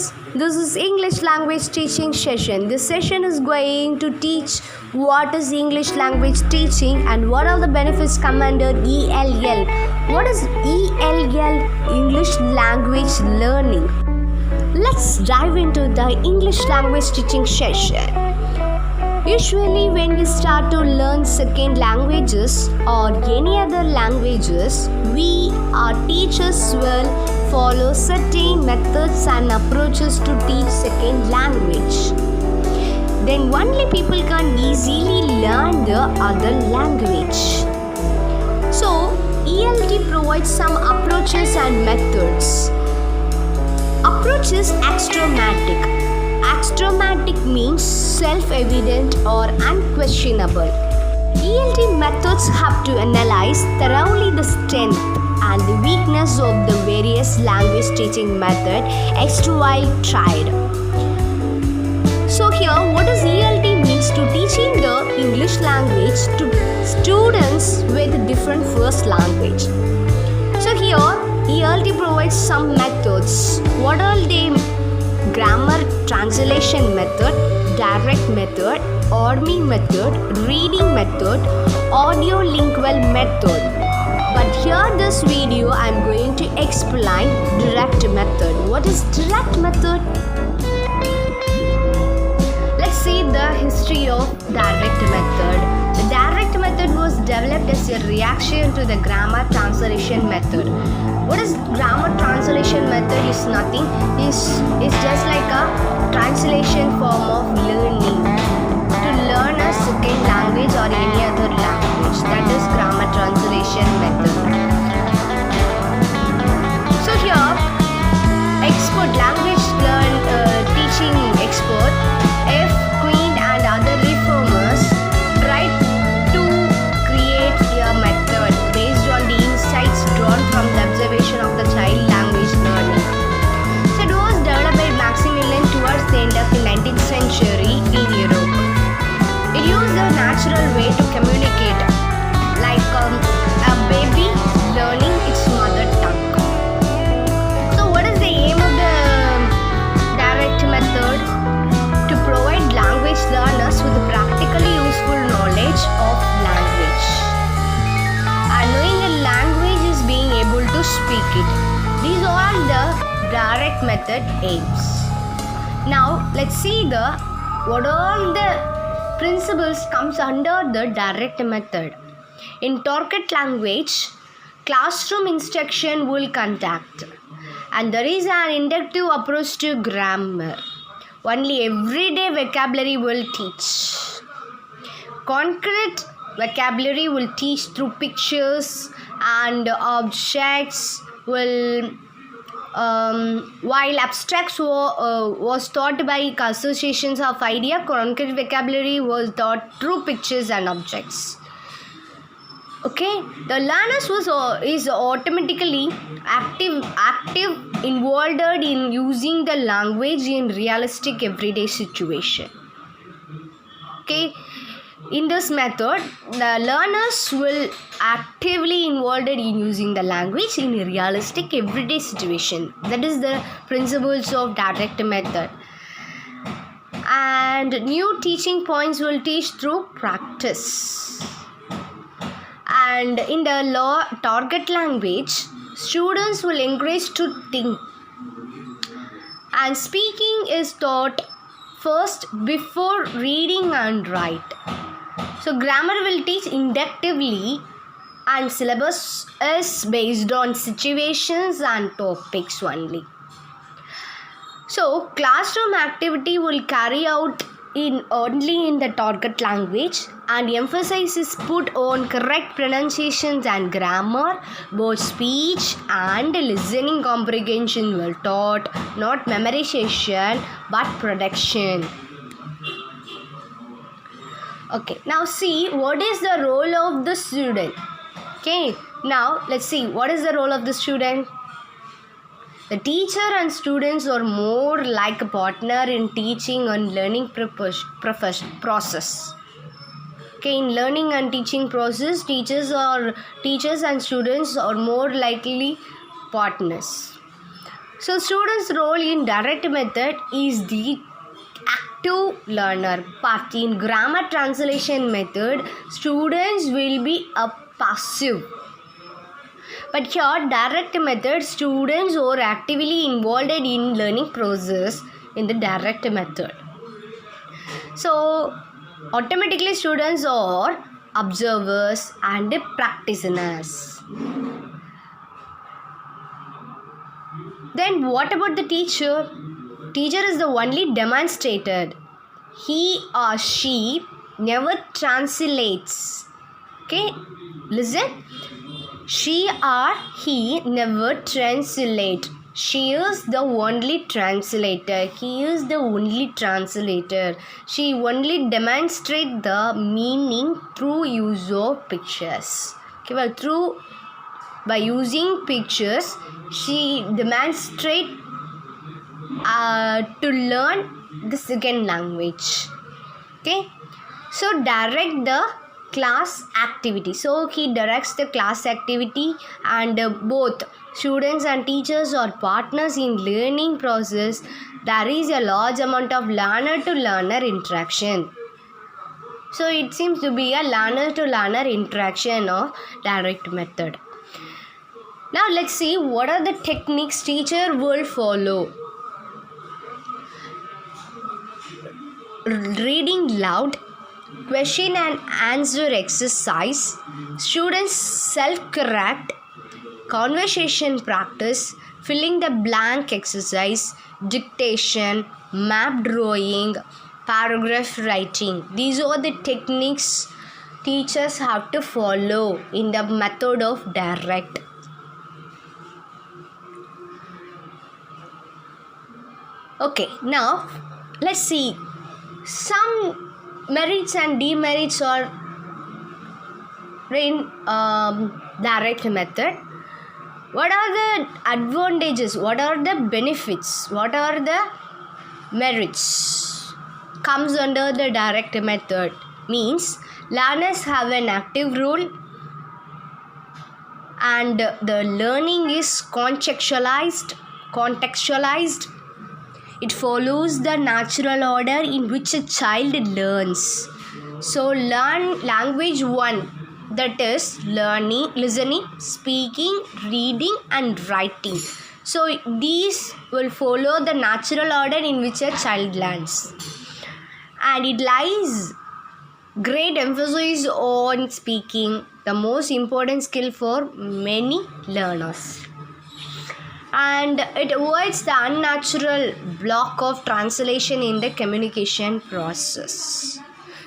students, this is English language teaching session. This session is going to teach what is English language teaching and what are the benefits come under ELL. What is ELL? English language learning. Let's dive into the English language teaching session. Usually when we start to learn second languages or any other languages, our teachers will follow certain methods and approaches to teach second language. Then only people can easily learn the other language. So ELT provides some approaches and methods. Approach is axiomatic. Axiomatic means self-evident or unquestionable. ELT methods have to analyze thoroughly the strength and the weakness of the various language teaching method while tried. So here, what does ELT means to teaching the English language to students with different first language. So here, ELT provides some methods. What are they? Grammar translation method, direct method, ORME method, reading method, audio lingual method. But here this video I am going to explain direct method. What is direct method? Let's see the history of direct method. The direct method was developed as a reaction to the grammar translation method. What is grammar translation method? Is nothing. It's just like a translation form of learning. To learn a second language or any other language. That is grammar translation method. So here, language teaching expert F. Queen and other reformers tried to create a method based on the insights drawn from the observation of the child language learning. So it was developed by Maximilian towards the end of the 19th century in Europe. It used a natural way to communicate, like a baby learning its mother tongue. So what is the aim of the direct method? To provide language learners with practically useful knowledge of language. And knowing a language is being able to speak it. These are the direct method aims. Now let's see what all the principles comes under the direct method. In target language, classroom instruction will conduct, and there is an inductive approach to grammar. Only everyday vocabulary will teach. Concrete vocabulary will teach through pictures and objects. While abstracts was taught by associations of idea, concrete vocabulary was taught through pictures and objects. Okay, the learners is automatically active involved in using the language in realistic everyday situation. Okay, in this method, the learners will actively involved in using the language in a realistic everyday situation. That is the principles of direct method. And new teaching points will teach through practice. And in the target language, students will encourage to think. And speaking is taught first before reading and write. So grammar will teach inductively, and syllabus is based on situations and topics only. So classroom activity will carry out only in the target language, and emphasis is put on correct pronunciations and grammar. Both speech and listening comprehension will taught, not memorization but production. Okay, now see what is the role of the student. Okay, now let's see what is the role of the student. The teacher and students are more like a partner in teaching and learning process. Okay, in learning and teaching process, teachers and students are more likely partners. So students' role in direct method is the active learner part. In grammar translation method, students will be a passive. But here, direct method, students are actively involved in learning process in the direct method. So, automatically students are observers and practitioners. Then what about the teacher? Teacher is the only demonstrator. He or she never translates. Okay, listen. She or he never translate. She is the only translator. He is the only translator. She only demonstrate the meaning through use of pictures. Okay, well, by using pictures, she demonstrate to learn the second language. Okay, so direct the class activity. So he directs the class activity, and both students and teachers are partners in learning process. There is a large amount of learner to learner interaction. So it seems to be a learner to learner interaction of direct method. Now let's see what are the techniques teacher will follow. Reading loud, question and answer exercise, students self-correct, conversation practice, filling the blank exercise, dictation, map drawing, paragraph writing. These are the techniques teachers have to follow in the method of direct. Okay, now let's see some merits and demerits are in direct method. What are the advantages? What are the benefits? What are the merits? Comes under the direct method. Means learners have an active role, and the learning is contextualized. It follows the natural order in which a child learns. So learn language 1, that is learning, listening, speaking, reading and writing. So these will follow the natural order in which a child learns. And it lies great emphasis on speaking, the most important skill for many learners. And it avoids the unnatural block of translation in the communication process.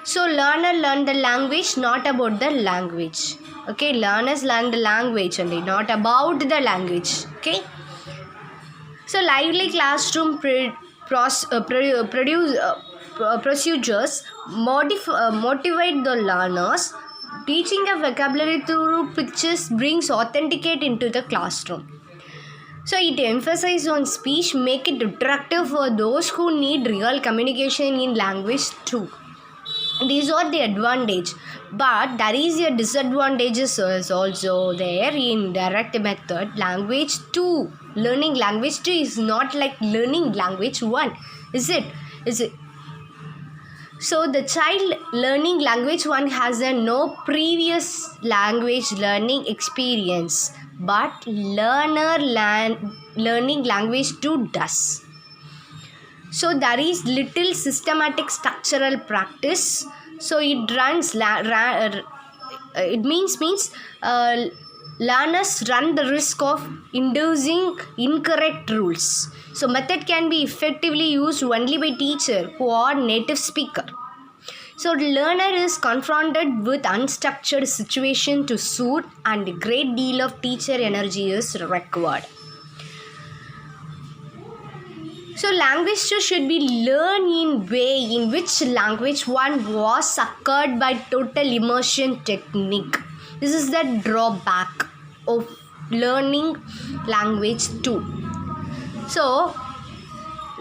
So learner learn the language, not about the language. Okay, learners learn the language only, not about the language. Okay. So lively classroom procedures motivate the learners. Teaching a vocabulary through pictures brings authenticate into the classroom. So it emphasizes on speech, make it attractive for those who need real communication in language too. These are the advantage, but there is a disadvantages also there in direct method. Language 2, learning language 2 is not like learning language 1, is it? So the child learning language 1 has no previous language learning experience, but learning language 2 does. So there is little systematic structural practice. So it runs learners run the risk of inducing incorrect rules. So method can be effectively used only by teacher who are native speaker. So the learner is confronted with unstructured situation to suit, and a great deal of teacher energy is required. So language 2 should be learned in way in which language 1 was occurred by total immersion technique. This is the drawback of learning language 2. So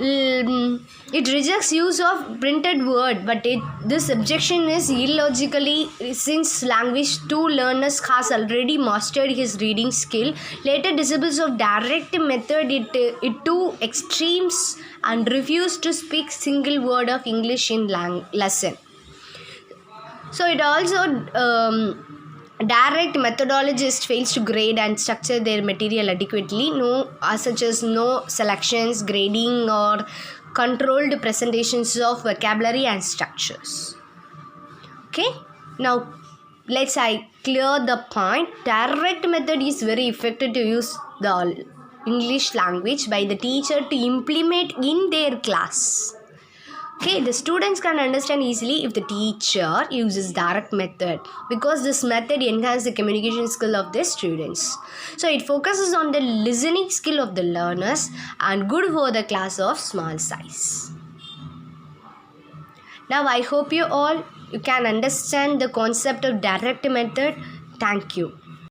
it rejects use of printed word, but this objection is illogically, since language 2 learners has already mastered his reading skill. Later disciples of direct method it to extremes and refuse to speak single word of English in lesson. So it also direct methodologist fails to grade and structure their material adequately, such as no selections, grading, or controlled presentations of vocabulary and structures. Okay, now I clear the point. Direct method is very effective to use the English language by the teacher to implement in their class. Okay, the students can understand easily if the teacher uses direct method, because this method enhances the communication skill of the students. So it focuses on the listening skill of the learners and good for the class of small size. Now I hope you can understand the concept of direct method. Thank you.